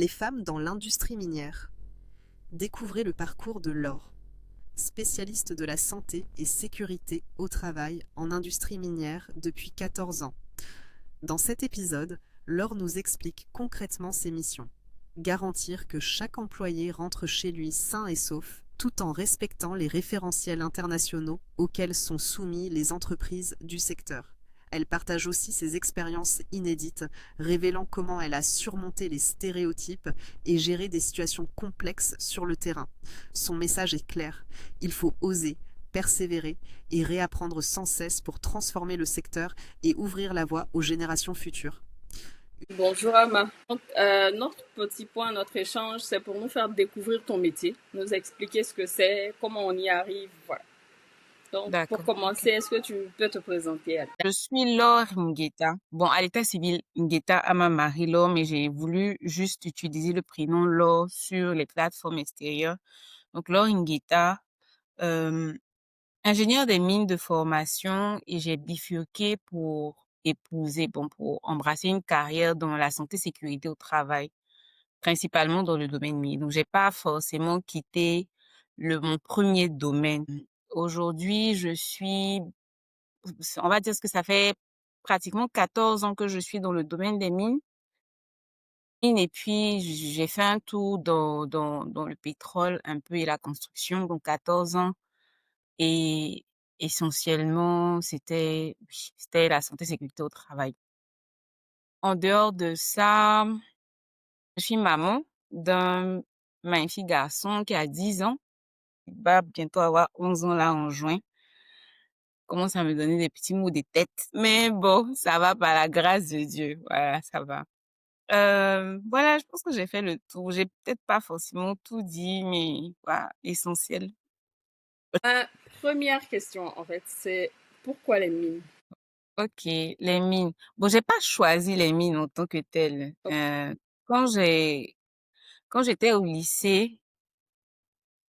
Les femmes dans l'industrie minière. Découvrez le parcours de Laure, spécialiste de la santé et sécurité au travail en industrie minière depuis 14 ans. Dans cet épisode, Laure nous explique concrètement ses missions. Garantir que chaque employé rentre chez lui sain et sauf, tout en respectant les référentiels internationaux auxquels sont soumis les entreprises du secteur. Elle partage aussi ses expériences inédites, révélant comment elle a surmonté les stéréotypes et géré des situations complexes sur le terrain. Son message est clair, il faut oser, persévérer et réapprendre sans cesse pour transformer le secteur et ouvrir la voie aux générations futures. Bonjour Ama. Donc, notre petit point, notre échange, c'est pour nous faire découvrir ton métier, nous expliquer ce que c'est, comment on y arrive. Voilà. Donc, pour D'accord. commencer, est-ce que tu peux te présenter? Je suis Laure Ngueta. Bon, à l'état civil, Ngueta Ama Marie-Laure, mais j'ai voulu juste utiliser le prénom Laure sur les plateformes extérieures. Donc, Laure Ngueta, euh, ingénieure des mines de formation, et j'ai bifurqué pour pour embrasser une carrière dans la santé sécurité au travail, principalement dans le domaine minier. Donc, j'ai pas forcément quitté mon premier domaine. Aujourd'hui, on va dire que ça fait pratiquement 14 ans que je suis dans le domaine des mines. Et puis, j'ai fait un tour dans le pétrole un peu et la construction, donc 14 ans. Et essentiellement, c'était la santé sécurité au travail. En dehors de ça, je suis maman d'un magnifique garçon qui a 10 ans. Il va bientôt avoir 11 ans là en juin. Commence à me donner des petits mots de tête. Mais bon, ça va par la grâce de Dieu. Voilà, ça va. Voilà, je pense que j'ai fait le tour. J'ai peut-être pas forcément tout dit, mais voilà, l'essentiel. Ma première question, en fait, c'est pourquoi les mines? Ok, les mines. Bon, j'ai pas choisi les mines en tant que telles. Ok. Quand j'ai, quand j'étais au lycée,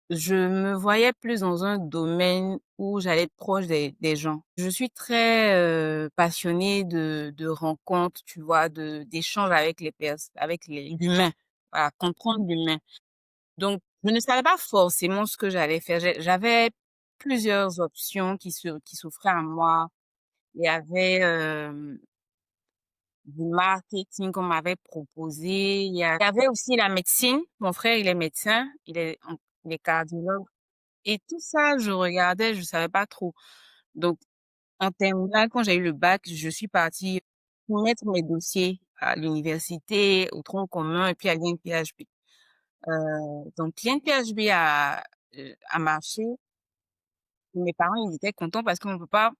je me voyais plus dans un domaine où j'allais être proche des gens. Je suis très passionnée de rencontres, tu vois, d'échanges avec l'humain. Voilà, comprendre l'humain. Donc, je ne savais pas forcément ce que j'allais faire. J'avais plusieurs options qui s'offraient à moi. Il y avait du marketing qu'on m'avait proposé. Il y avait aussi la médecine. Mon frère, il est médecin. Il est cardiologue. Et tout ça, je regardais, je savais pas trop. Donc, en terminale, quand j'ai eu le bac, je suis partie mettre mes dossiers à l'université, au tronc commun et puis à l'INPHB. Donc, l'INPHB a marché. Mes parents, ils étaient contents parce qu'on peut pas,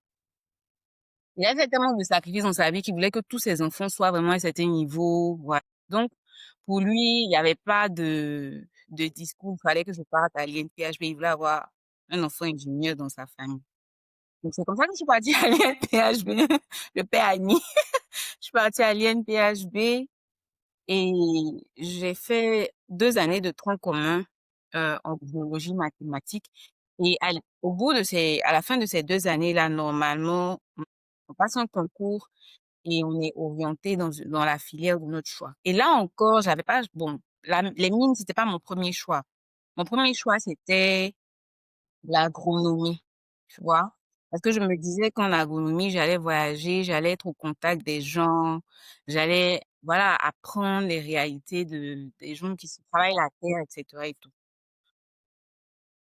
il avait fait tellement de sacrifices dans sa vie qu'il voulait que tous ses enfants soient vraiment à un certain niveau. Voilà. Donc, pour lui, il n'y avait pas de discours. Il fallait que je parte à l'INPHB. Il voulait avoir un enfant ingénieur dans sa famille. Donc, c'est comme ça que je suis partie à l'INPHB, le père Annie. Je suis partie à l'INPHB et j'ai fait 2 années de tronc commun en biologie mathématique. Et à la fin de ces 2 années-là, normalement, on passe un concours et on est orienté dans la filière de notre choix. Et là encore, j'avais pas, bon, les mines, c'était pas mon premier choix. Mon premier choix, c'était l'agronomie, tu vois. Parce que je me disais qu'en agronomie, j'allais voyager, j'allais être au contact des gens, j'allais, voilà, apprendre les réalités des gens qui se travaillent la terre, etc. et tout.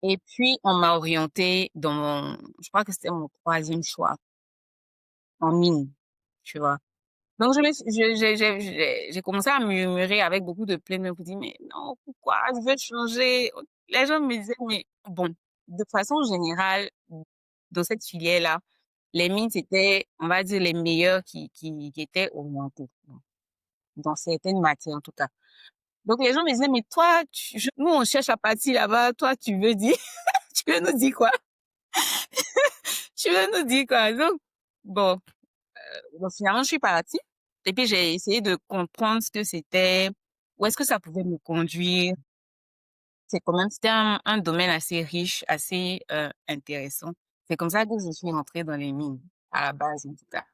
Et puis, on m'a orientée je crois que c'était mon troisième choix, en mine, tu vois. Donc, je me suis- j'ai commencé à murmurer avec beaucoup de plaintes, me dire, mais non, pourquoi? Je veux changer. Les gens me disaient, mais bon, de façon générale, dans cette filière-là, les mines, c'était, on va dire, les meilleurs qui étaient orientés, dans certaines matières, en tout cas. Donc, les gens me disaient, mais toi, nous, on cherche à partir là-bas, toi, tu veux dire, tu veux nous dire quoi? Tu veux nous dire quoi? Donc, bon, finalement, je suis partie. Et puis, j'ai essayé de comprendre ce que c'était, où est-ce que ça pouvait me conduire. C'était un domaine assez riche, assez intéressant. C'est comme ça que je suis rentrée dans les mines, à la base, en tout cas.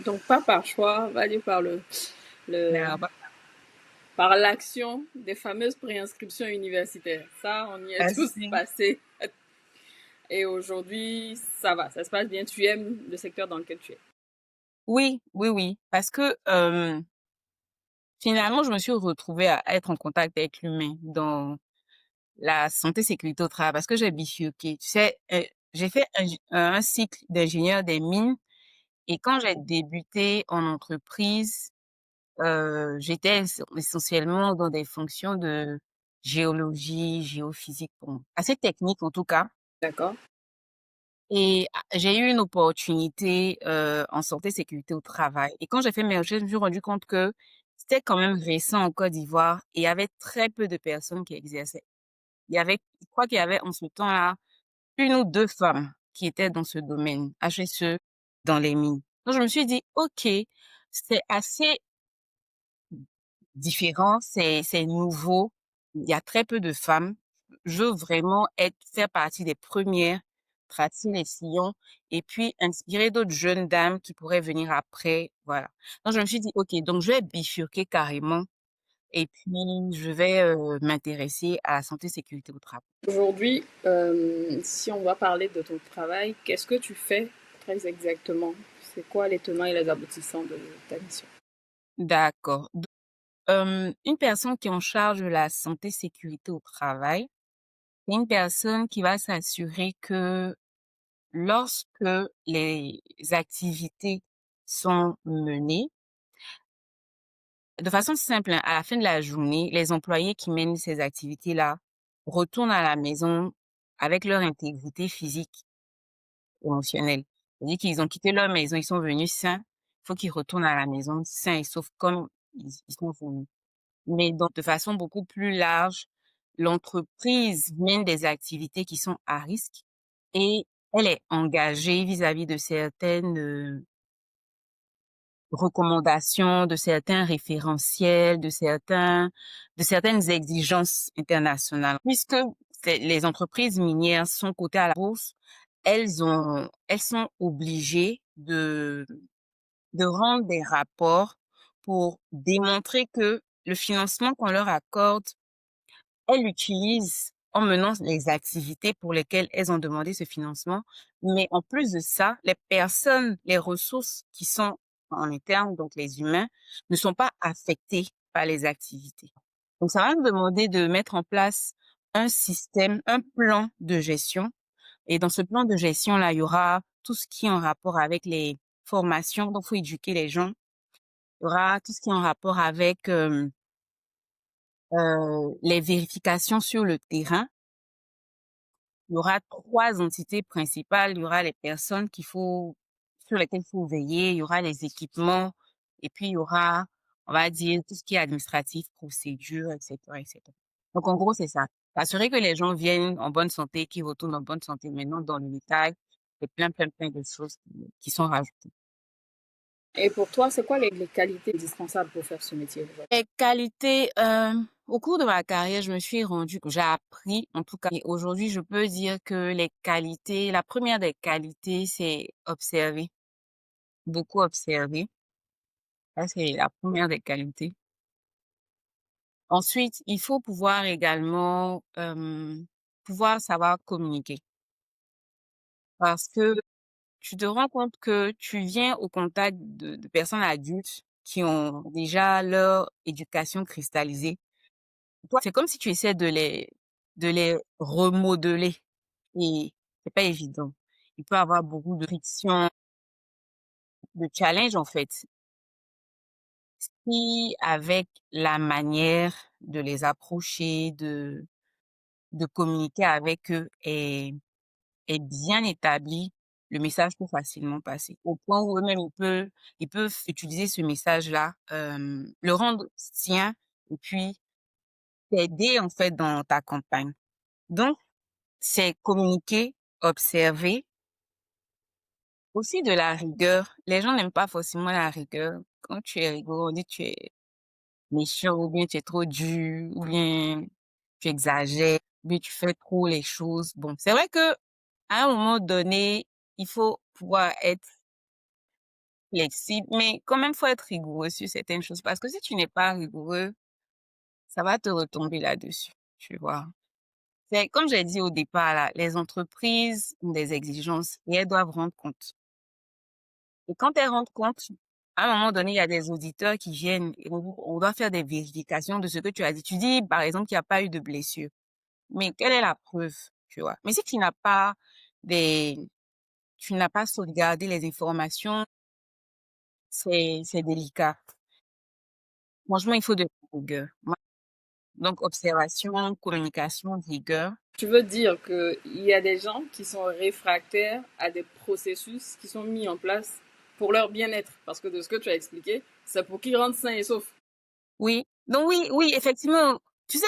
Donc, pas par choix, on va dire par Mais le, alors, bah, par l'action des fameuses préinscriptions universitaires. Ça, on y est tous Merci. passés. Et aujourd'hui, ça va, ça se passe bien. Tu aimes le secteur dans lequel tu es. Oui, oui, oui. Parce que finalement, je me suis retrouvée à être en contact avec l'humain dans la santé sécurité au travail parce que j'ai bifurqué. Tu sais, j'ai fait un cycle d'ingénieur des mines et quand j'ai débuté en entreprise, j'étais essentiellement dans des fonctions de géologie, géophysique, bon, assez technique en tout cas. D'accord? Et j'ai eu une opportunité en santé sécurité au travail. Et quand j'ai fait mes recherches, je me suis rendu compte que c'était quand même récent en Côte d'Ivoire et il y avait très peu de personnes qui exerçaient. Je crois qu'il y avait en ce temps-là une ou deux femmes qui étaient dans ce domaine, HSE, dans les mines. Donc je me suis dit, OK, c'est assez différent, c'est nouveau. Il y a très peu de femmes. Je veux vraiment faire partie des premières, tracer les sillons et puis inspirer d'autres jeunes dames qui pourraient venir après, voilà. Donc je me suis dit: «OK, donc je vais bifurquer carrément et puis je vais, m'intéresser à la santé sécurité au travail». Aujourd'hui, si on va parler de ton travail, qu'est-ce que tu fais très exactement? C'est quoi les tenants et les aboutissants de ta mission? D'accord. Une personne qui est en charge de la santé sécurité au travail, c'est une personne qui va s'assurer que lorsque les activités sont menées, de façon simple, hein, à la fin de la journée, les employés qui mènent ces activités-là retournent à la maison avec leur intégrité physique et émotionnelle. C'est-à-dire qu'ils ont quitté leur maison, ils sont venus sains, il faut qu'ils retournent à la maison sains et saufs comme ils sont venus. Mais donc de façon beaucoup plus large, l'entreprise mène des activités qui sont à risque et elle est engagée vis-à-vis de certaines, recommandations, de certains référentiels, de certaines exigences internationales. Puisque les entreprises minières sont cotées à la bourse, elles sont obligées de rendre des rapports pour démontrer que le financement qu'on leur accorde, elles l'utilisent en menant les activités pour lesquelles elles ont demandé ce financement. Mais en plus de ça, les personnes, les ressources qui sont en interne, donc les humains, ne sont pas affectés par les activités. Donc, ça va nous demander de mettre en place un système, un plan de gestion. Et dans ce plan de gestion-là, il y aura tout ce qui est en rapport avec les formations. Donc, il faut éduquer les gens. Il y aura tout ce qui est en rapport avec les vérifications sur le terrain. Il y aura 3 entités principales. Il y aura les personnes sur lesquelles il faut veiller, il y aura les équipements et puis il y aura, on va dire, tout ce qui est administratif, procédures, et cetera, et cetera. Donc, en gros, c'est ça. Assurer que les gens viennent en bonne santé, qu'ils retournent en bonne santé. Maintenant, dans le détail, c'est plein, plein, plein de choses qui sont rajoutées. Et pour toi, c'est quoi les qualités indispensables pour faire ce métier aujourd'hui? Les qualités, au cours de ma carrière, je me suis rendu j'ai appris, en tout cas, et aujourd'hui, je peux dire que les qualités, la première des qualités, c'est observer, beaucoup observer. Ça, c'est la première des qualités. Ensuite, il faut pouvoir également, pouvoir savoir communiquer parce que tu te rends compte que tu viens au contact de personnes adultes qui ont déjà leur éducation cristallisée. Toi, c'est comme si tu essaies de les remodeler et c'est pas évident. Il peut y avoir beaucoup de frictions, de challenges, en fait. Si avec la manière de les approcher, de communiquer avec eux est bien établie, le message peut facilement passer. Au point où eux-mêmes, ils peuvent utiliser ce message-là, le rendre sien et puis t'aider, en fait, dans ta campagne. Donc, c'est communiquer, observer, aussi de la rigueur. Les gens n'aiment pas forcément la rigueur. Quand tu es rigoureux, on dit tu es méchant ou bien tu es trop dur ou bien tu exagères ou bien tu fais trop les choses. Bon, c'est vrai que à un moment donné, il faut pouvoir être flexible, mais quand même, faut être rigoureux sur certaines choses parce que si tu n'es pas rigoureux, ça va te retomber là-dessus, tu vois. C'est comme j'ai dit au départ là, les entreprises ont des exigences et elles doivent rendre compte. Et quand elles rendent compte, à un moment donné, il y a des auditeurs qui viennent et on doit faire des vérifications de ce que tu as dit. Tu dis, par exemple, qu'il n'y a pas eu de blessure. Mais quelle est la preuve, tu vois? Mais si des, tu n'as pas sauvegardé les informations, c'est délicat. Franchement, il faut de la rigueur. Donc, observation, communication, rigueur. Tu veux dire qu'il y a des gens qui sont réfractaires à des processus qui sont mis en place pour leur bien-être. Parce que de ce que tu as expliqué, c'est pour qu'ils rentrent sains et saufs. Oui. Donc oui, oui, effectivement. Tu sais,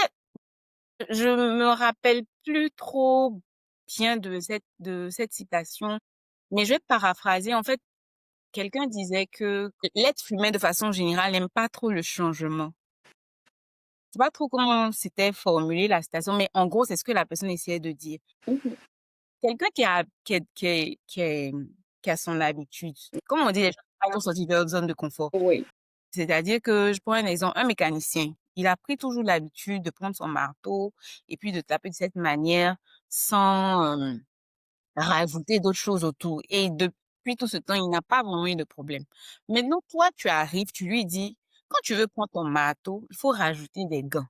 je me rappelle plus trop bien de cette citation, mais je vais paraphraser. En fait, quelqu'un disait que l'être humain, de façon générale, n'aime pas trop le changement. Je sais pas trop comment c'était formulé la citation, mais en gros, c'est ce que la personne essayait de dire. Mhm. Quelqu'un qui a son habitude, comme on dit, les gens vont sortir de leur zone de confort. Oui. C'est-à-dire que, je prends un exemple, un mécanicien, il a pris toujours l'habitude de prendre son marteau et puis de taper de cette manière sans rajouter d'autres choses autour. Et depuis tout ce temps, il n'a pas vraiment eu de problème. Maintenant, toi, tu arrives, tu lui dis, quand tu veux prendre ton marteau, il faut rajouter des gants,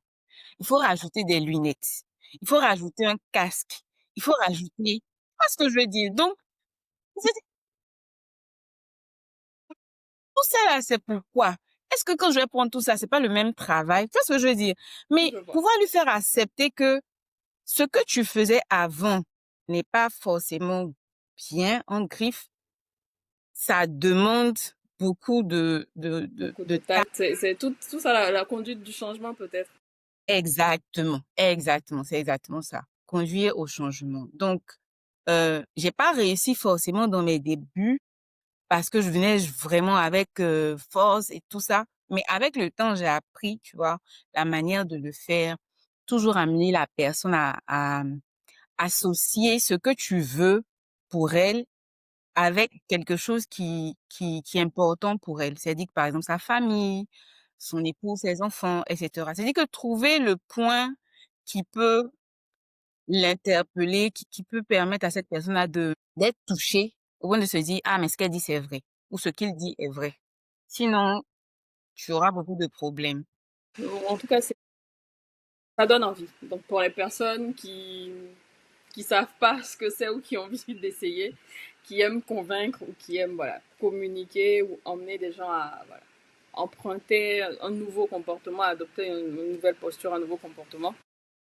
il faut rajouter des lunettes, il faut rajouter un casque, il faut rajouter, tu vois ce que je veux dire? Donc, c'est- tout ça là, c'est pourquoi? Est-ce que quand je vais prendre tout ça, c'est pas le même travail? Tu vois ce que je veux dire? Mais Je vois. pouvoir lui faire accepter que ce que tu faisais avant n'est pas forcément bien en griffe, ça demande beaucoup Beaucoup de de tact. tact. C'est tout ça, la conduite du changement peut-être. Exactement, exactement, c'est exactement ça. Conduire au changement. Donc, j'ai pas réussi forcément dans mes débuts parce que je venais vraiment avec force et tout ça. Mais avec le temps, j'ai appris, tu vois, la manière de le faire. Toujours amener la personne à associer ce que tu veux pour elle avec quelque chose qui est important pour elle. C'est-à-dire que, par exemple, sa famille, son époux, ses enfants, etc. C'est-à-dire que trouver le point qui peut l'interpeller, qui peut permettre à cette personne-là d'être touchée au point de se dire, ah, mais ce qu'elle dit, c'est vrai, ou ce qu'il dit est vrai. Sinon, tu auras beaucoup de problèmes. En tout cas, ça donne envie. Donc pour les personnes qui savent pas ce que c'est ou qui ont envie d'essayer, qui aiment convaincre ou qui aiment voilà communiquer ou emmener des gens à voilà, emprunter un nouveau comportement, adopter une nouvelle posture, un nouveau comportement,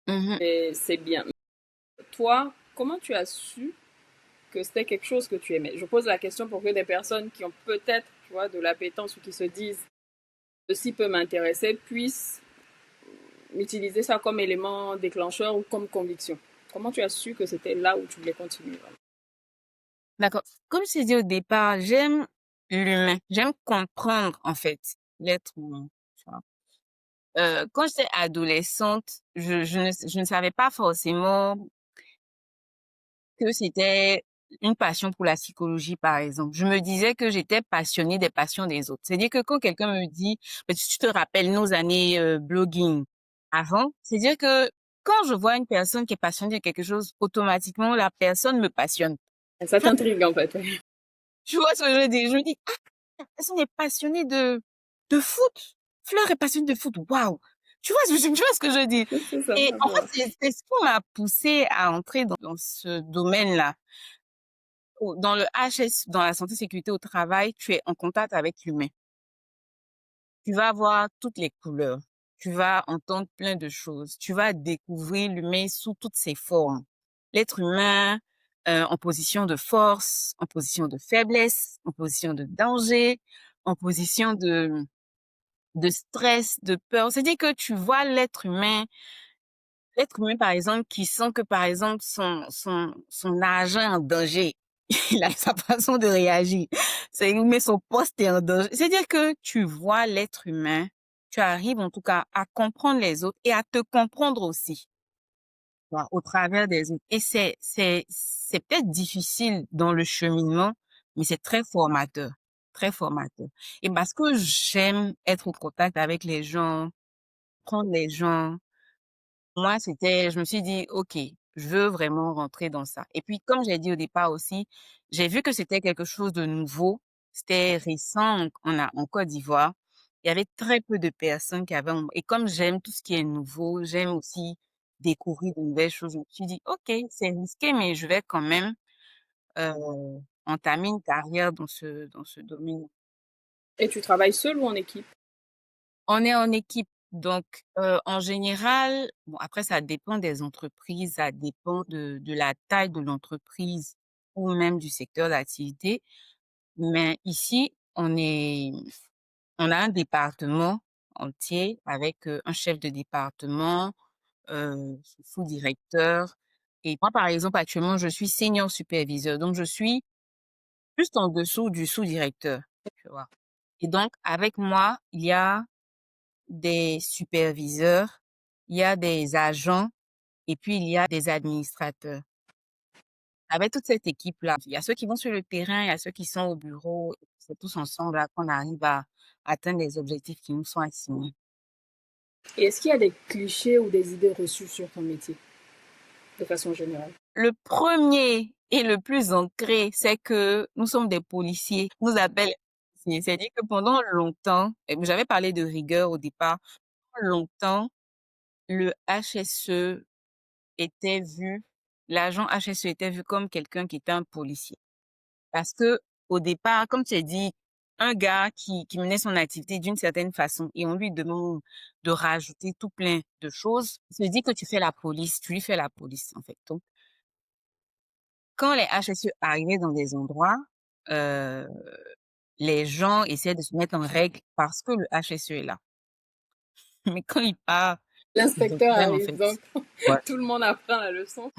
Mhm. et c'est bien. Toi, comment tu as su que c'était quelque chose que tu aimais? Je pose la question pour que des personnes qui ont peut-être, tu vois, de l'appétence ou qui se disent ceci peut m'intéresser puissent utiliser ça comme élément déclencheur ou comme conviction. Comment tu as su que c'était là où tu voulais continuer vraiment? D'accord. Comme je t'ai dit au départ, j'aime l'humain. J'aime comprendre, en fait, l'être humain. Tu vois. Quand j'étais adolescente, je ne savais pas forcément que c'était une passion pour la psychologie, par exemple. Je me disais que j'étais passionnée des passions des autres. C'est-à-dire que quand quelqu'un me dit, mais tu te rappelles nos années blogging avant, c'est-à-dire que quand je vois une personne qui est passionnée de quelque chose, automatiquement, la personne me passionne. Ça Enfin, t'intrigue en fait. tu vois ce que je veux dire? Je me dis, ah, la personne est passionnée de foot. Fleur est passionnée de foot. Waouh! Tu vois ce que je dis? C'est ça, Et je en fait, vois. c'est ce qui m'a poussée à entrer dans ce domaine-là. Dans le HS, dans la santé sécurité au travail, tu es en contact avec l'humain. Tu vas voir toutes les couleurs. Tu vas entendre plein de choses. Tu vas découvrir l'humain sous toutes ses formes. L'être humain en position de force, en position de faiblesse, en position de danger, en position de stress, de peur. C'est-à-dire que tu vois l'être humain, par exemple, qui sent que, par exemple, son agent est en danger. Il a sa façon de réagir. C'est, mais son poste est en danger. C'est-à-dire que tu vois l'être humain, tu arrives en tout cas à comprendre les autres et à te comprendre aussi, tu vois, au travers des autres. Et c'est peut-être difficile dans le cheminement, mais c'est très formateur, très formateur. Et parce que j'aime être au contact avec les gens, apprendre les gens. Moi, je me suis dit, OK, je veux vraiment rentrer dans ça. Et puis, comme j'ai dit au départ aussi, j'ai vu que c'était quelque chose de nouveau. C'était récent en Côte d'Ivoire. Il y avait très peu de personnes qui avaient, et comme j'aime tout ce qui est nouveau, j'aime aussi découvrir de nouvelles choses. Je me suis dit, OK, c'est risqué, mais je vais quand même, euh, entamer une carrière dans ce domaine. Et tu travailles seul ou en équipe? On est en équipe, donc en général, bon après ça dépend des entreprises, ça dépend de la taille de l'entreprise ou même du secteur d'activité. Mais ici, on a un département entier avec, un chef de département, sous-directeur et moi, par exemple, actuellement, je suis senior superviseur, donc je suis juste en dessous du sous-directeur, tu vois? Et donc avec moi, il y a des superviseurs, il y a des agents et puis il y a des administrateurs. Avec toute cette équipe-là, il y a ceux qui vont sur le terrain, il y a ceux qui sont au bureau. C'est tous ensemble là qu'on arrive à atteindre les objectifs qui nous sont assignés. Et est-ce qu'il y a des clichés ou des idées reçues sur ton métier, de façon générale? Le premier et le plus ancré, c'est que nous sommes des policiers. On nous appelle policiers. C'est-à-dire que pendant longtemps, et j'avais parlé de rigueur au départ, pendant longtemps, le HSE était vu l'agent HSE était vu comme quelqu'un qui était un policier. Parce que au départ, comme tu as dit, un gars qui menait son activité d'une certaine façon et on lui demande de rajouter tout plein de choses, il se dit que tu fais la police, tu lui fais la police, en fait. Donc, quand les HSE arrivaient dans des endroits, euh, les gens essaient de se mettre en règle parce que le HSE est là. Mais quand il part, ils ont L'inspecteur problème, en arrive, fait. donc Ouais. tout le monde apprend la leçon.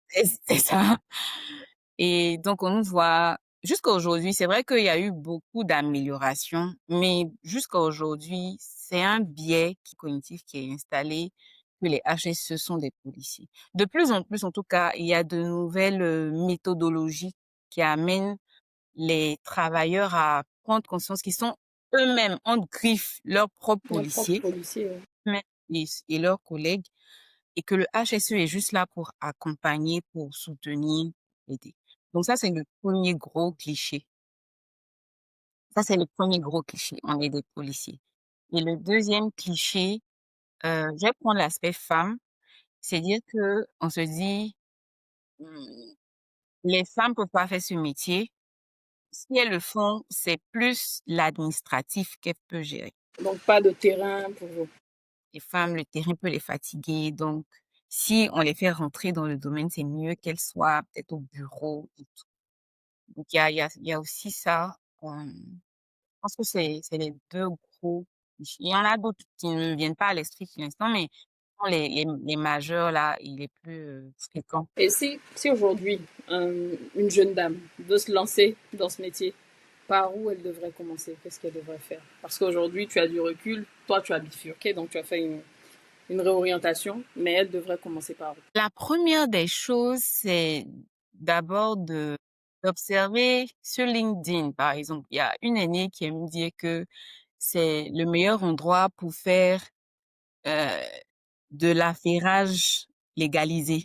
C'est ça. Et donc, on nous voit jusqu'à aujourd'hui, c'est vrai qu'il y a eu beaucoup d'améliorations, mais jusqu'à aujourd'hui, c'est un biais cognitif qui est installé que les HSE sont des policiers. De plus en plus, en tout cas, il y a de nouvelles méthodologies qui amènent les travailleurs à prendre conscience qu'ils sont eux-mêmes en griffe leurs propres Mon propre policiers policier, ouais. mais- et leurs collègues et que le HSE est juste là pour accompagner, pour soutenir, aider. Donc ça, c'est le premier gros cliché. Ça, c'est le premier gros cliché. On est des policiers. Et le deuxième cliché, je vais prendre l'aspect femme. C'est dire que on se dit, hmm, les femmes peuvent pas faire ce métier. Si elles le font, c'est plus l'administratif qu'elles peuvent gérer. Donc pas de terrain pour vous. Les femmes, le terrain peut les fatiguer. Donc, si on les fait rentrer dans le domaine, c'est mieux qu'elles soient peut-être au bureau. Donc il y a aussi ça, je pense que c'est les 2 gros clichés. Il y en a d'autres qui ne me viennent pas à l'esprit pour l'instant, mais sont les majeurs là et les plus, fréquents. Et si aujourd'hui, une jeune dame veut se lancer dans ce métier, par où elle devrait commencer? Qu'est-ce qu'elle devrait faire? Parce qu'aujourd'hui, tu as du recul, toi, tu as bifurqué, donc tu as fait une réorientation, mais elle devrait commencer par où? La première des choses, c'est d'abord d'observer sur LinkedIn, par exemple. Il y a une aînée qui aime dire que c'est le meilleur endroit pour faire, heu, de l'affairage légalisé.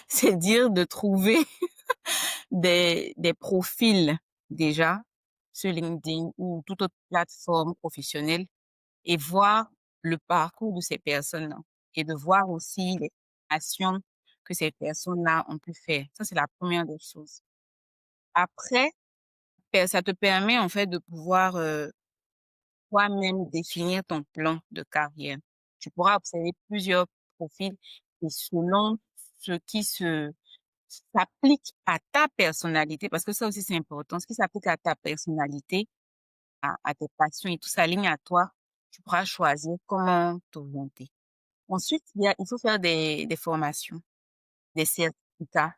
C'est dire de trouver des profils déjà sur LinkedIn ou toute autre plateforme professionnelle et voir le parcours de ces personnes-là et de voir aussi les formations que ces personnes-là ont pu faire. Ça, c'est la première des choses. Après, ça te permet en fait de pouvoir toi-même définir ton plan de carrière. Tu pourras observer plusieurs profils et selon ce qui s'applique à ta personnalité, parce que ça aussi c'est important, ce qui s'applique à ta personnalité, à tes passions et tout s'aligne à toi, tu pourras choisir comment t'orienter. Ensuite, il faut faire des formations, des certificats.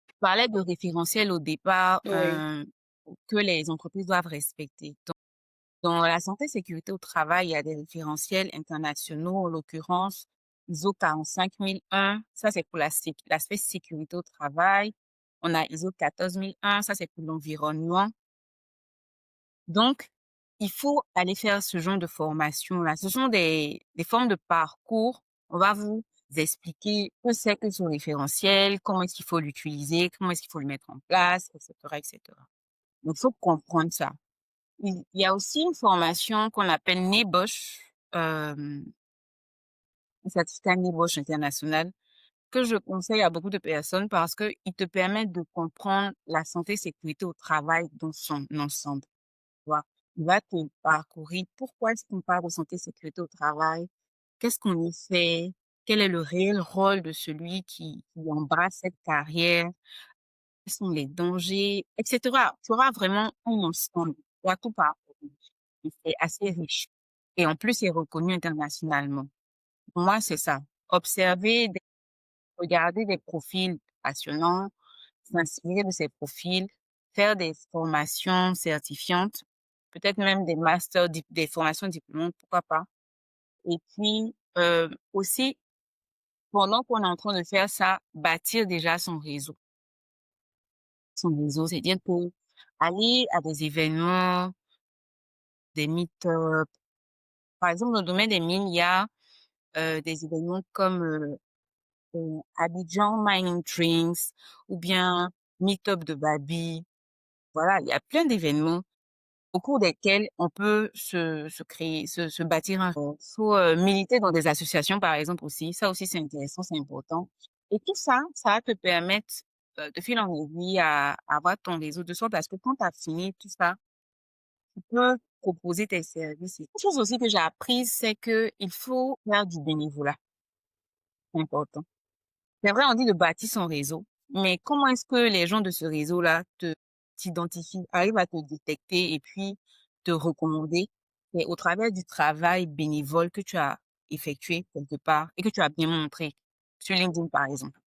Je parlais de référentiels au départ, Oui. que les entreprises doivent respecter. Dans la santé et sécurité au travail, il y a des référentiels internationaux, en l'occurrence ISO 45001, ça c'est pour l'aspect sécurité au travail. On a ISO 14001, ça c'est pour l'environnement. Donc, il faut aller faire ce genre de formation-là. Ce sont des formes de parcours. On va vous expliquer ce que c'est que ce référentiel, comment est-ce qu'il faut l'utiliser, comment est-ce qu'il faut le mettre en place, etc., etc. Donc, il faut comprendre ça. Il y a aussi une formation qu'on appelle NEBOSH, un certificat NEBOSH international, que je conseille à beaucoup de personnes parce qu'il te permet de comprendre la santé et sécurité au travail dans son ensemble. Tu vois. Il va te parcourir pourquoi est-ce qu'on parle de santé et sécurité au travail, qu'est-ce qu'on y fait, quel est le réel rôle de celui qui embrasse cette carrière, quels sont les dangers, etc. Tu auras vraiment un ensemble. Tu vas tout parcourir. Et c'est assez riche. Et en plus, c'est reconnu internationalement. Pour moi, c'est ça. Observer, regarder des profils passionnants, s'inspirer de ces profils, faire des formations certifiantes, peut-être même des masters, des formations diplômantes, pourquoi pas. Et puis, aussi, pendant qu'on est en train de faire ça, bâtir déjà son réseau. Son réseau, c'est-à-dire que aller à des événements, des meet-up. Par exemple, dans le domaine des mines, il y a des événements comme Abidjan Mining Drinks ou bien Meet-up de Babi. Voilà, il y a plein d'événements au cours desquels on peut se créer, se bâtir un réseau. Faut militer dans des associations, par exemple aussi. Ça aussi, c'est intéressant, c'est important. Et tout ça, ça va te permettre de fil en aiguille à avoir ton réseau de sorte à ce que quand tu as fini tout ça, tu peux proposer tes services. Une chose aussi que j'ai apprise, c'est que il faut faire du bénévolat. C'est important. C'est vrai, on dit de bâtir son réseau, mais comment est-ce que les gens de ce réseau-là t'identifient, arrivent à te détecter et puis te recommander? C'est au travers du travail bénévole que tu as effectué quelque part et que tu as bien montré sur LinkedIn, par exemple.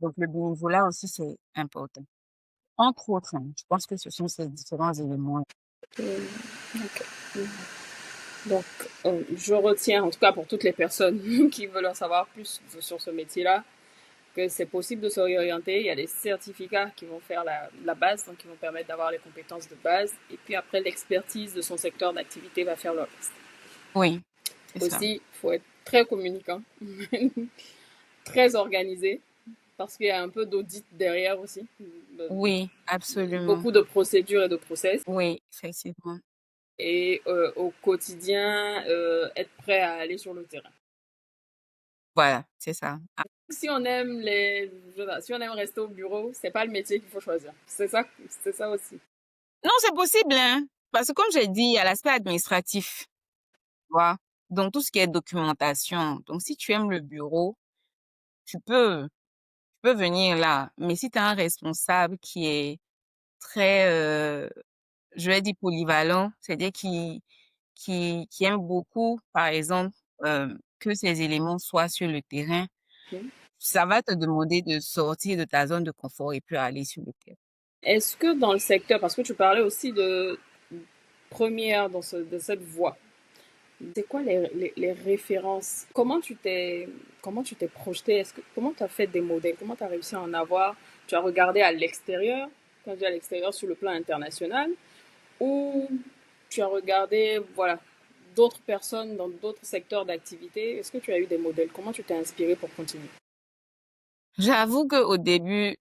Donc, le bénévolat aussi, c'est important. Entre autres, hein, je pense que ce sont ces différents éléments. Euh, ok. Donc, je retiens, en tout cas pour toutes les personnes qui veulent en savoir plus sur ce métier-là, que c'est possible de s'orienter. Il y a des certificats qui vont faire la base, donc qui vont permettre d'avoir les compétences de base. Et puis après, l'expertise de son secteur d'activité va faire le reste. Oui, c'est ça. Aussi, il faut être très communicant, très organisé, parce qu'il y a un peu d'audit derrière aussi. Oui, absolument. Beaucoup de procédures et de process. Oui, effectivement. Et au quotidien, être prêt à aller sur le terrain. Voilà, c'est ça. Ah, Si on aime si on aime rester au bureau, c'est pas le métier qu'il faut choisir. C'est ça aussi. non, c'est possible, hein. Parce que comme j'ai dit, il y a l'aspect administratif. Vois. Donc, tout ce qui est documentation. Donc, si tu aimes le bureau, tu peux, tu peux venir là. Mais si tu as un responsable qui est très, je vais dire polyvalent, c'est-à-dire qui aime beaucoup, par exemple, que ces éléments soient sur le terrain, Okay. ça va te demander de sortir de ta zone de confort et puis aller sur le terrain. Est-ce que dans le secteur, parce que tu parlais aussi de première de cette voie, c'est quoi les références? Comment tu t'es projeté? Comment tu as fait des modèles? Comment tu as réussi à en avoir? Tu as regardé à l'extérieur, quand je dis à l'extérieur, sur le plan international, ou tu as regardé, voilà, d'autres personnes dans d'autres secteurs d'activité? Est-ce que tu as eu des modèles? Comment tu t'es inspiré pour continuer? J'avoue qu'au début,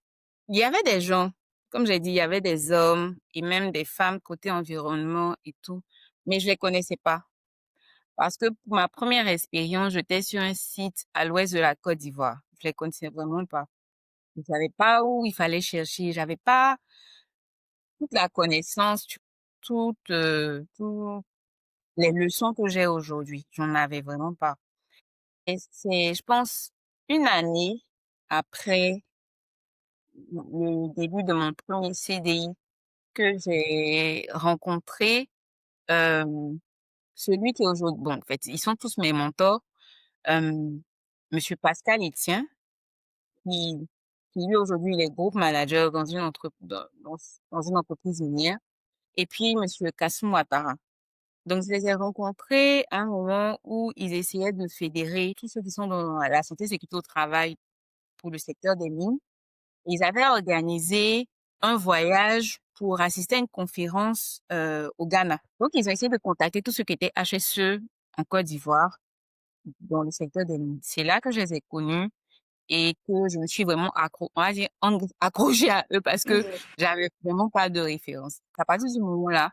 il y avait des gens, comme j'ai dit, il y avait des hommes et même des femmes côté environnement et tout, mais je les connaissais pas. Parce que pour ma première expérience, j'étais sur un site à l'ouest de la Côte d'Ivoire. Je les connaissais vraiment pas. Je savais pas où il fallait chercher. J'avais pas toute la connaissance, toutes les leçons que j'ai aujourd'hui. J'en avais vraiment pas. Et c'est, je pense, une année après le début de mon premier CDI que j'ai rencontré euh, celui qui est aujourd'hui, bon, en fait, ils sont tous mes mentors, euh, Monsieur Pascal Etienne, qui, qui lui aujourd'hui il est groupe manager dans dans une entreprise minière, et puis Monsieur Kassoum Ouattara. Donc, je les ai rencontrés à un moment où ils essayaient de fédérer tous ceux qui sont dans la santé et sécurité au travail pour le secteur des mines. Ils avaient organisé un voyage pour assister à une conférence au Ghana. Donc, ils ont essayé de contacter tous ceux qui étaient HSE en Côte d'Ivoire, dans le secteur des mines. C'est là que je les ai connus et que je me suis vraiment on va dire, accrochée à eux parce que Mhm. j'avais vraiment pas de référence. À partir du moment-là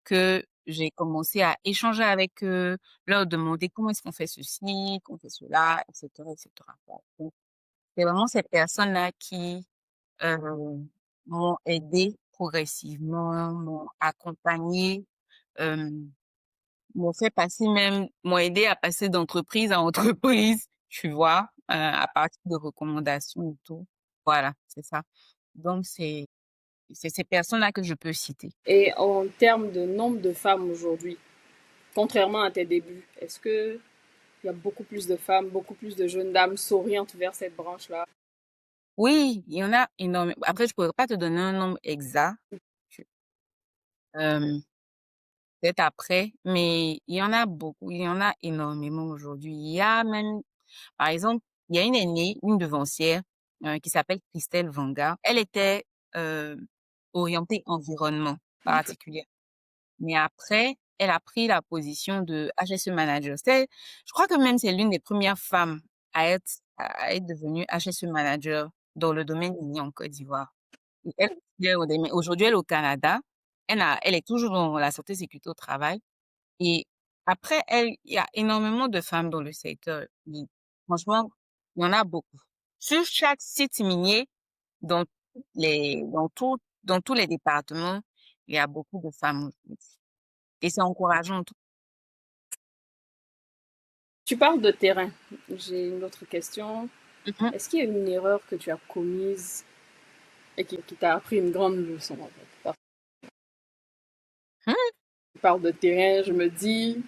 que j'ai commencé à échanger avec eux, leur demander comment est-ce qu'on fait ceci, qu'on fait cela, etc., etc. Donc, c'est vraiment ces personnes-là qui m'ont aidé progressivement, m'ont accompagné, euh, m'ont aidé à passer d'entreprise à entreprise, tu vois, à partir de recommandations et tout. Voilà, c'est ça. Donc, c'est ces personnes-là que je peux citer. Et en termes de nombre de femmes aujourd'hui, contrairement à tes débuts, est-ce que il y a beaucoup plus de femmes, beaucoup plus de jeunes dames s'orientent vers cette branche-là? Oui, il y en a énormément. Après, je pourrais pas te donner un nombre exact, tu- euh, peut-être après, mais il y en a beaucoup, il y en a énormément aujourd'hui. Il y a même, par exemple, il y a une aînée, une devancière, qui s'appelle Christelle Vanga. Elle était euh, orientée environnement particulier. Mais après, elle a pris la position de HSE manager. Je crois que même c'est l'une des premières femmes à être devenue HSE manager dans le domaine minier en Côte d'Ivoire. Et aujourd'hui, elle est au Canada. Elle est toujours dans la santé et sécurité au travail. Et après elle, il y a énormément de femmes dans le secteur. Et franchement, il y en a beaucoup. Sur chaque site minier, dans dans tous les départements, il y a beaucoup de femmes aujourd'hui. Et c'est encourageant. Tu parles de terrain. J'ai une autre question. Mhm. Est-ce qu'il y a une erreur que tu as commise et qui t'a appris une grande leçon en fait? Parce que Hmm. tu parles de terrain, je me dis,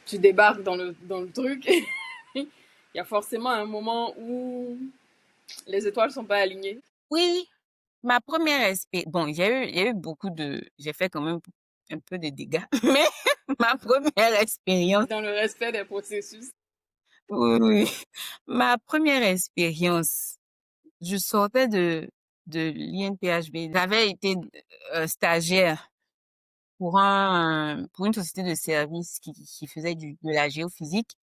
tu débarques dans le truc. Il y a forcément un moment où les étoiles sont pas alignées. Oui, ma première expérience, bon, il y a eu j'ai fait quand même un peu de dégâts, mais ma première expérience, Dans le respect des processus. oui, oui, ma première expérience, je sortais de l'INPHB. J'avais été stagiaire pour une société de services qui faisait de la géophysique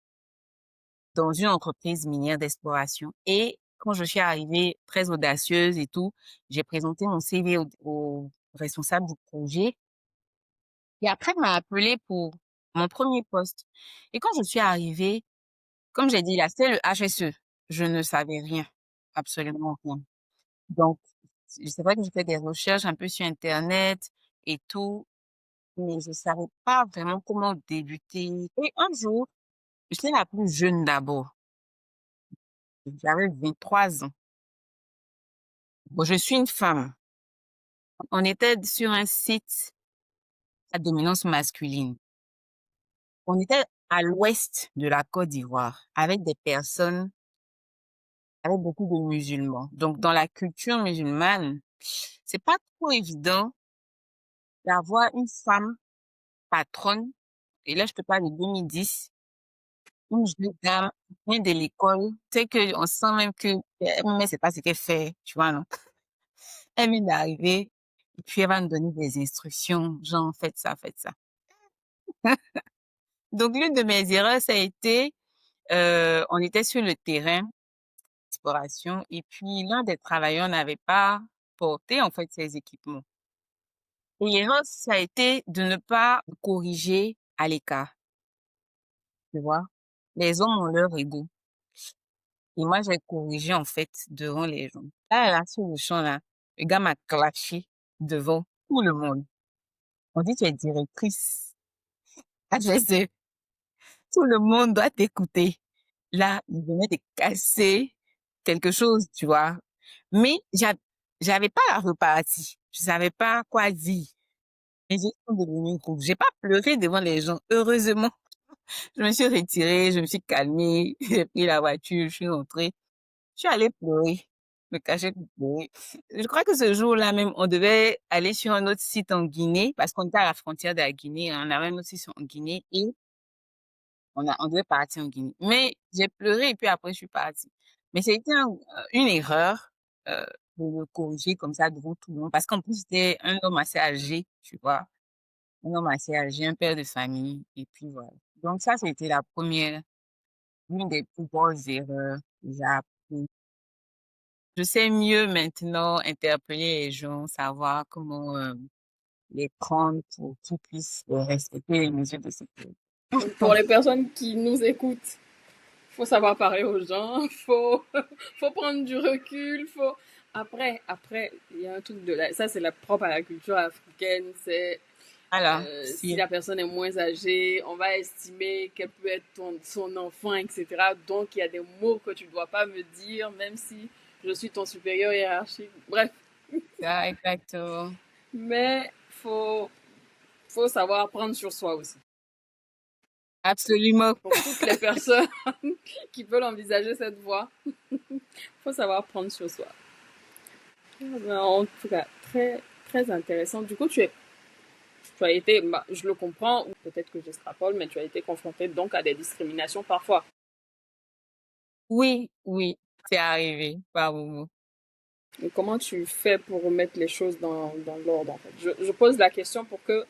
dans une entreprise minière d'exploration. Et quand je suis arrivée très audacieuse et tout, j'ai présenté mon CV au responsable du projet. Et après, il m'a appelé pour mon premier poste. Et quand je suis arrivée, comme j'ai dit là, c'était le HSE. Je ne savais rien, absolument rien. Donc, c'est vrai que j'ai fait des recherches un peu sur Internet et tout, mais je savais pas vraiment comment débuter. Et un jour, j'étais la plus jeune d'abord. J'avais 23 ans. Bon, je suis une femme. On était sur un site à dominance masculine. On était à l'ouest de la Côte d'Ivoire avec des personnes, avec beaucoup de musulmans. Donc, dans la culture musulmane, c'est pas trop évident d'avoir une femme patronne. Et là, je te parle de 2010, une jeune dame qui vient de l'école. Tu sais que on sent même que, mais c'est pas ce qu'elle fait, tu vois, non? Elle vient d'arriver, et puis elle va nous donner des instructions, genre, faites ça, faites ça. Donc, l'une de mes erreurs, ça a été, on était sur le terrain d'exploration et puis l'un des travailleurs n'avait pas porté, en fait, ses équipements. Et l'erreur, ça a été de ne pas corriger à l'écart, tu vois. Les hommes ont leur ego. Et moi, j'ai corrigé, en fait, devant les gens. Là, sur le champ, là, le gars m'a clashé devant tout le monde. On dit, tu es directrice. Ah, je sais, tout le monde doit t'écouter. Là, il venait de casser quelque chose, tu vois. Mais j'avais pas la repartie. Je savais pas quoi dire. Les gens sont devenus groupe. J'ai pas pleuré devant les gens. Heureusement, je me suis retirée, je me suis calmée, j'ai pris la voiture, je suis rentrée. Je suis allée pleurer, me cacher pour pleurer. Je crois que ce jour-là même, on devait aller sur un autre site en Guinée, parce qu'on était à la frontière de la Guinée, hein. On avait un autre site en Guinée et on devait partir en Guinée. Mais j'ai pleuré et puis après, je suis partie. Mais c'était une erreur. pour le corriger comme ça devant tout le monde. Parce qu'en plus, c'était un homme assez âgé, tu vois. Un homme assez âgé, un père de famille. Et puis voilà. Donc ça, c'était l'une des plus grosses erreurs que j'ai appris. Je sais mieux maintenant interpeller les gens, savoir comment les prendre pour qu'ils puissent respecter les mesures de sécurité. Pour les personnes qui nous écoutent, faut savoir parler aux gens, faut prendre du recul, faut après il y a un truc ça c'est la propre à la culture africaine, c'est Voilà, si si, la personne est moins âgée, on va estimer qu'elle peut être son enfant, etc. Donc il y a des mots que tu ne dois pas me dire, même si je suis ton supérieur hiérarchique. Bref, ça, exactement. mais faut savoir prendre sur soi aussi. Absolument. Pour toutes les personnes qui veulent envisager cette voie, faut savoir prendre sur soi. En tout cas, très, très intéressant. Du coup, tu as été, bah, je le comprends, ou peut-être que j'extrapole, mais tu as été confronté donc à des discriminations parfois. Oui, oui, c'est arrivé par moment. Et comment tu fais pour remettre les choses dans l'ordre, en fait? Je pose la question pour que,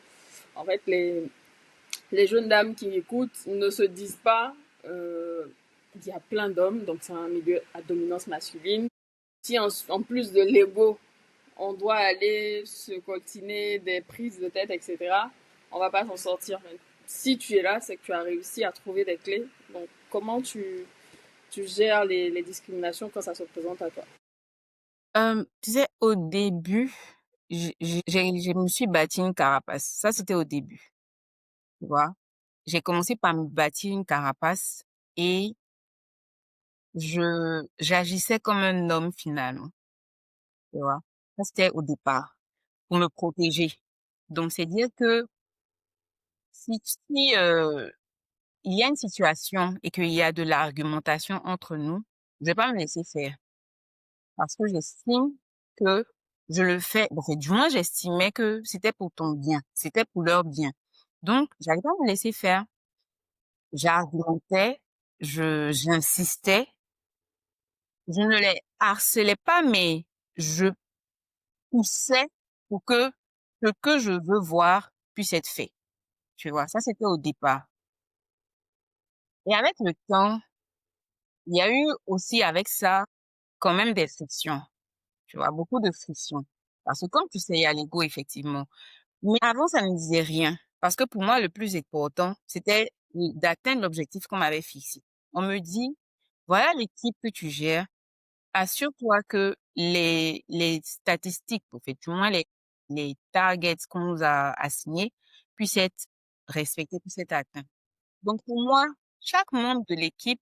en fait, les jeunes dames qui écoutent ne se disent pas, il y a plein d'hommes, donc c'est un milieu à dominance masculine. Si en plus de l'ego, on doit aller se coltiner des prises de tête, etc., on va pas s'en sortir. Si tu es là, c'est que tu as réussi à trouver des clés. Donc, comment tu gères les discriminations quand ça se présente à toi? Tu sais, au début, je me suis bâti une carapace. Ça, c'était au début, tu vois. J'ai commencé par me bâtir une carapace et j'agissais comme un homme finalement, tu vois. Ça, c'était au départ, pour me protéger. Donc, c'est dire que si il y a une situation et qu'il y a de l'argumentation entre nous, je vais pas me laisser faire parce que j'estime que je le fais. Bon, du moins, j'estimais que c'était pour ton bien, c'était pour leur bien. Donc, j'allais pas me laisser faire. J'argumentais, j'insistais, je ne les harcelais pas, mais je poussais pour que ce que je veux voir puisse être fait. Tu vois, ça c'était au départ. Et avec le temps, il y a eu aussi avec ça quand même des frictions. Tu vois, beaucoup de frictions. Parce que comme tu sais, il y a l'ego, effectivement. Mais avant, ça ne disait rien. Parce que pour moi, le plus important, c'était d'atteindre l'objectif qu'on m'avait fixé. On me dit, voilà l'équipe que tu gères. Assure-toi que les statistiques, en fait, du moins les targets qu'on nous a assignés, puissent être respectés, puissent être atteints. Donc, pour moi, chaque membre de l'équipe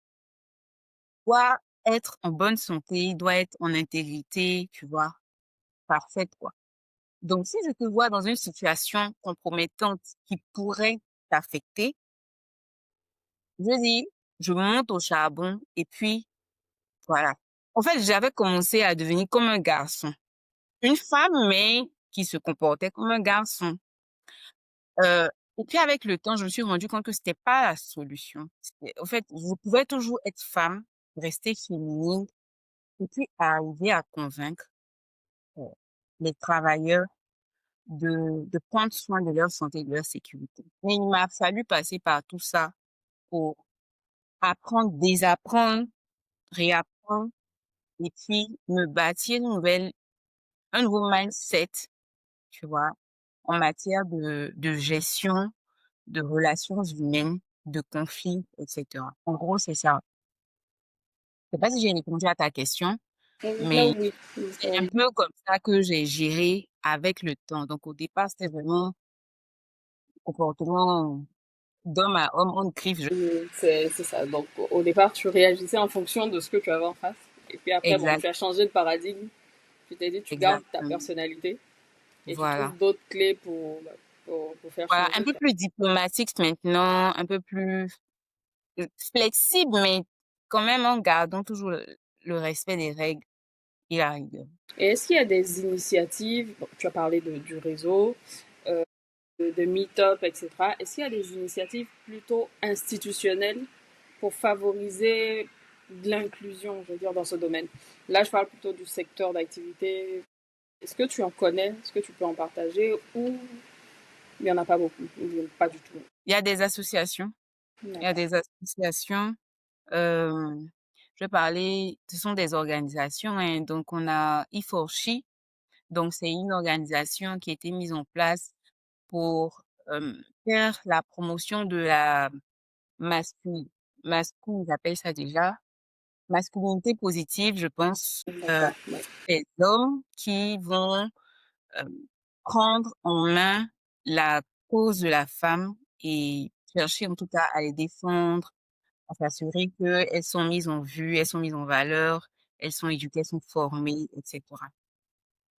doit être en bonne santé, doit être en intégrité, tu vois, parfaite, quoi. Donc, si je te vois dans une situation compromettante qui pourrait t'affecter, je dis, je monte au charbon et puis, voilà. En fait, j'avais commencé à devenir comme un garçon. Une femme, mais qui se comportait comme un garçon. Heu, et puis avec le temps, je me suis rendu compte que c'était pas la solution. En fait, je pouvais toujours être femme, rester féminine et puis arriver à convaincre, heu, les travailleurs de prendre soin de leur santé et de leur sécurité. Mais il m'a fallu passer par tout ça pour apprendre, désapprendre, réapprendre et puis me bâtir un nouveau mindset, tu vois, en matière de gestion de relations humaines, de conflits, etc. En gros, c'est ça. Je sais pas si j'ai répondu à ta question, Là, mais oui, c'est ça, un oui. peu comme ça que j'ai géré avec le temps. Donc, au départ, c'était vraiment comportement d'homme à homme, on griffe. C'est ça. Donc, au départ, tu réagissais en fonction de ce que tu avais en face. Et puis après, bon, Exact, tu as changé de paradigme. Tu t'es dit, tu gardes ta exactement. personnalité et tu trouves Voilà. d'autres clés pour faire Voilà, un changer peu ça. plus diplomatique maintenant, un peu plus flexible, mais quand même en gardant toujours le respect des règles et la rigueur. Et est-ce qu'il y a des initiatives, bon, tu as parlé du réseau, de meet-up, etc. Est-ce qu'il y a des initiatives plutôt institutionnelles pour favoriser de l'inclusion, je veux dire, dans ce domaine. Là, je parle plutôt du secteur d'activité. Est-ce que tu en connais? Est-ce que tu peux en partager? Ou il n'y en a pas beaucoup? Ou bien pas du tout? Il y a des associations. Il y a D'accord. des associations. euh, je vais parler, ce sont des organisations, hein. Donc, on a E4She. Donc, c'est une organisation qui a été mise en place pour faire la promotion de la masculine, j'appelle ça déjà, masculinité positive, je pense. D'accord. Ouais. Des hommes qui vont euh, prendre en main la cause de la femme et chercher en tout cas à les défendre, à s'assurer qu'elles sont mises en vue, elles sont mises en valeur, elles sont éduquées, elles sont formées, etc.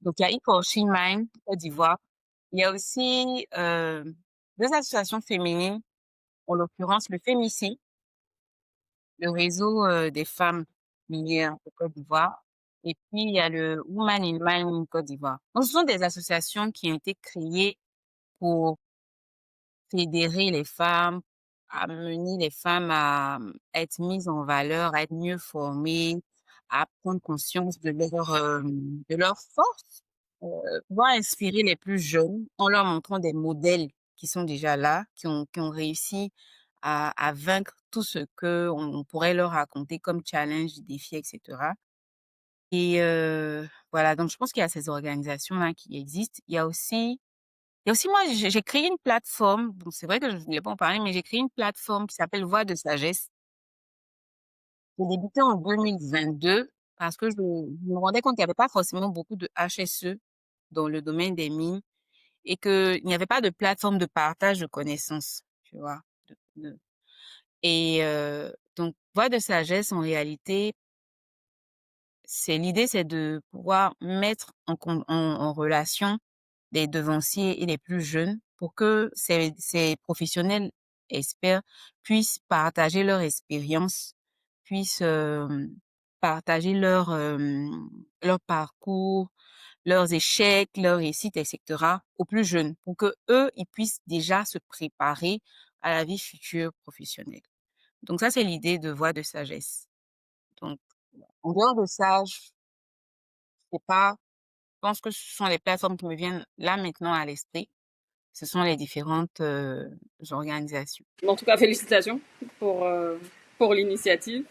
Donc, il y a Ikoshi Mind, Côte d'Ivoire. Il y a aussi deux associations féminines, en l'occurrence le FEMICI, le réseau des femmes minières de Côte d'Ivoire. Et puis, il y a le Women in Mining Côte d'Ivoire. Donc, ce sont des associations qui ont été créées pour fédérer les femmes, amener les femmes à être mises en valeur, à être mieux formées, à prendre conscience de leur force, pouvoir inspirer les plus jeunes en leur montrant des modèles qui sont déjà là, qui ont réussi à vaincre tout ce que on pourrait leur raconter comme challenge, défi, etc. Et voilà, donc je pense qu'il y a ces organisations-là qui existent. Il y a aussi moi, j'ai créé une plateforme. Bon, c'est vrai que je ne voulais pas en parler, mais j'ai créé une plateforme qui s'appelle Voix de sagesse. J'ai débuté en 2022 parce que je me rendais compte qu'il n'y avait pas forcément beaucoup de HSE dans le domaine des mines et qu'il n'y avait pas de plateforme de partage de connaissances, tu vois. Et donc, Voix de sagesse, en réalité, l'idée, c'est de pouvoir mettre en relation des devanciers et les plus jeunes pour que ces professionnels experts puissent partager leur expérience, puissent partager leur parcours, leurs échecs, leurs réussites, etc. aux plus jeunes pour que eux, ils puissent déjà se préparer à la vie future professionnelle. Donc ça, c'est l'idée de Voix de sagesse. Donc, en dehors de ça, je sais pas, je pense que ce sont les plateformes qui me viennent là maintenant à l'esprit. Ce sont les différentes organisations. En tout cas, félicitations pour l'initiative.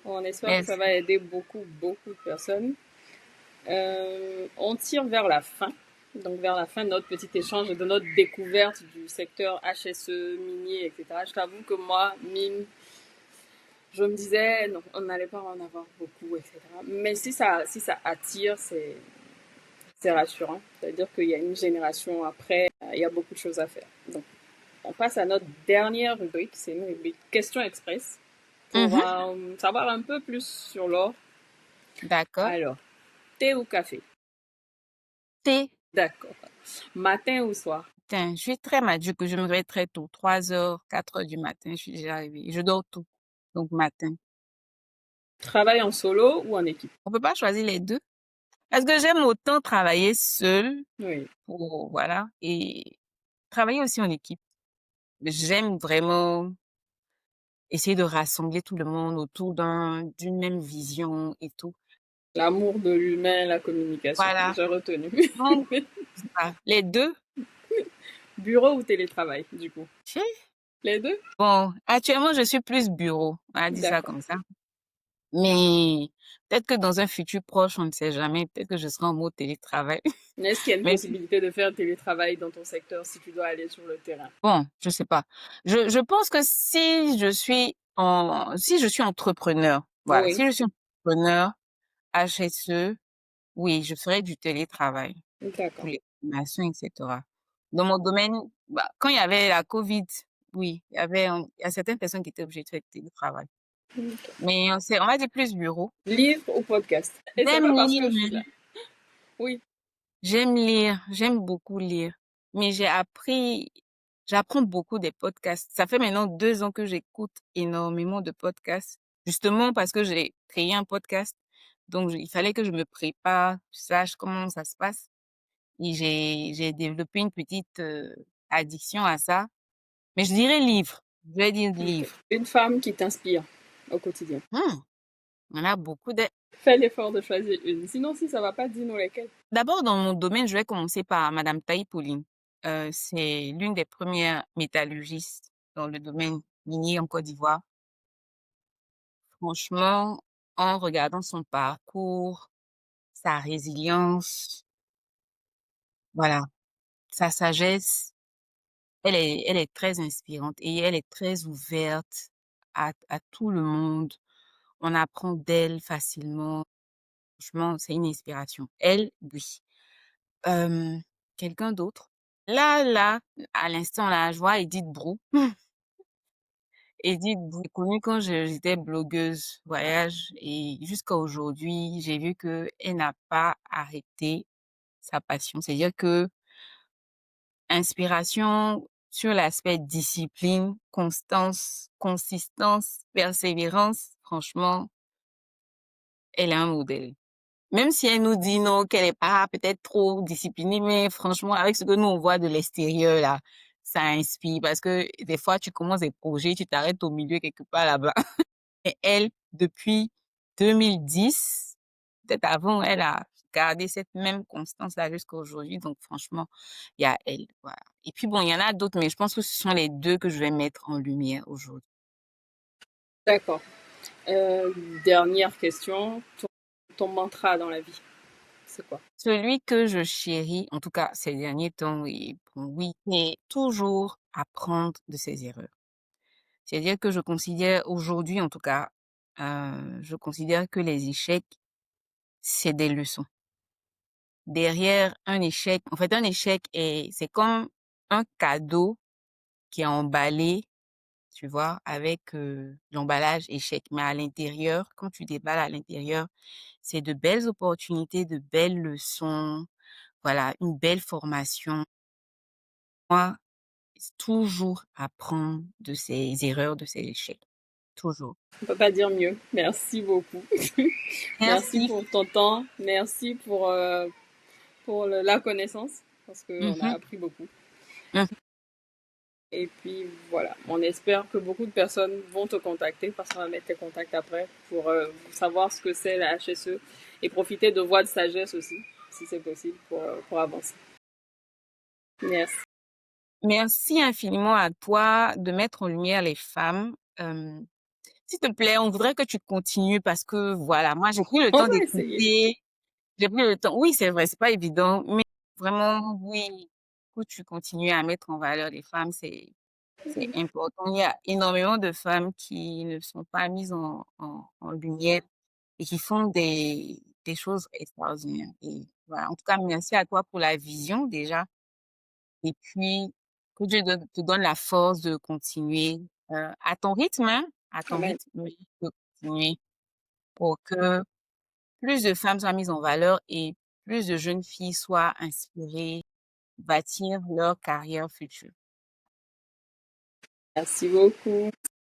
On espère que ça Merci. va aider beaucoup, beaucoup de personnes. On tire vers la fin, donc vers la fin de notre petit échange et de notre découverte du secteur HSE, minier, etc. Je t'avoue que moi, mine, je me disais, non, on n'allait pas en avoir beaucoup, etc. Mais si ça attire, c'est rassurant. C'est-à-dire qu'il y a une génération après, il y a beaucoup de choses à faire. Donc, on passe à notre dernière rubrique, c'est une rubrique question express pour Mhm. savoir un peu plus sur l'or. D'accord. Alors, thé ou café? Thé. D'accord. Matin ou soir? Putain, je suis très mature que je me réveille très tôt. 3 heures, 4 heures du matin, je suis déjà réveillée. Je dors tôt. Donc, matin. Travail en solo ou en équipe? On peut pas choisir les deux. Parce que j'aime autant travailler seule Oui. voilà, et travailler aussi en équipe. J'aime vraiment essayer de rassembler tout le monde autour d'une même vision et tout. L'amour de l'humain, la communication. Voilà. J'ai retenu. Donc, les deux. Bureau ou télétravail, du coup? Tchè. Les deux? Bon, actuellement, je suis plus bureau. On a dit ça D'accord. comme ça. Mais peut-être que dans un futur proche, on ne sait jamais. Peut-être que je serai en mode télétravail. Est-ce qu'il y a une Mais possibilité de faire télétravail dans ton secteur si tu dois aller sur le terrain? bon, je sais pas. Je pense que si je suis entrepreneur, voilà, Oui. si je suis entrepreneur, HSE, oui, je ferai du télétravail pour D'accord. les formations, etc. Dans mon domaine, bah, quand il y avait la Covid, oui, il y a certaines personnes qui étaient obligées de faire du télétravail. Mais on va dire plus bureau. Livre ou podcast? Et c'est J'aime pas parce que je lire, suis là. Oui. j'aime lire, j'aime beaucoup lire. Mais j'apprends beaucoup des podcasts. Ça fait maintenant 2 ans que j'écoute énormément de podcasts, justement parce que j'ai créé un podcast. Donc, il fallait que je me prépare, je sache comment ça se passe. Et j'ai développé une petite addiction à ça. Mais je dirais livre. Je vais dire Ok. livre. Une femme qui t'inspire au quotidien. Hmm. Il y en a beaucoup. Fais l'effort de choisir une. Sinon, si ça va pas, dis-nous lesquelles. D'abord, dans mon domaine, je vais commencer par Madame Taï Pauline. C'est l'une des premières métallurgistes dans le domaine minier en Côte d'Ivoire. Franchement, en regardant son parcours, sa résilience, voilà, sa sagesse, elle est très inspirante et elle est très ouverte à tout le monde. On apprend d'elle facilement. Franchement, c'est une inspiration. Elle, oui. Euh, Quelqu'un d'autre? Là, à l'instant, là, je vois Edith Brou. Edith Brou, j'ai connue quand j'étais blogueuse voyage et jusqu'à aujourd'hui, j'ai vu que elle n'a pas arrêté sa passion. C'est-à-dire que inspiration sur l'aspect discipline, constance, consistance, persévérance, franchement, elle est un modèle. Même si elle nous dit non, qu'elle est pas peut-être trop disciplinée, mais franchement, avec ce que nous on voit de l'extérieur là, ça inspire parce que des fois tu commences des projets, tu t'arrêtes au milieu quelque part là-bas. Et elle, depuis 2010, peut-être avant, elle a gardé cette même constance-là jusqu'à aujourd'hui. Donc franchement, il y a elle, voilà. Et puis bon, il y en a d'autres, mais je pense que ce sont les deux que je vais mettre en lumière aujourd'hui. D'accord. Euh, Dernière question. Ton mantra dans la vie, c'est quoi? Celui que je chéris, en tout cas ces derniers temps, et bon, oui, c'est toujours apprendre de ses erreurs. C'est-à-dire que je considère aujourd'hui, en tout cas, je considère que les échecs, c'est des leçons. Derrière un échec, en fait, un échec c'est comme un cadeau qui est emballé, tu vois, avec l'emballage échec. Mais à l'intérieur, quand tu déballes à l'intérieur, c'est de belles opportunités, de belles leçons, voilà, une belle formation. Moi, c'est toujours apprendre de ses erreurs, de ses échecs. Toujours. On peut pas dire mieux. Merci beaucoup. Merci Merci. pour ton temps. Merci pour la connaissance parce qu'on a Mhm, appris beaucoup. mhm. Et puis voilà, on espère que beaucoup de personnes vont te contacter parce qu'on va mettre tes contacts après pour savoir ce que c'est la HSE et profiter de voix de sagesse aussi, si c'est possible, pour avancer. Merci. Merci infiniment à toi de mettre en lumière les femmes. S'il te plaît, on voudrait que tu continues parce que voilà, moi j'ai pris le On temps va essayer. d'écouter. J'ai pris le temps. Oui, c'est vrai, c'est pas évident, mais vraiment, oui, que tu continues à mettre en valeur les femmes, c'est important. Il y a énormément de femmes qui ne sont pas mises en lumière et qui font des choses extraordinaires. Et voilà. En tout cas, merci à toi pour la vision déjà. Et puis, que Dieu te donne la force de continuer à ton rythme, hein, à ton Amen. rythme, oui, de continuer pour que plus de femmes soient mises en valeur et plus de jeunes filles soient inspirées, bâtir leur carrière future. Merci beaucoup.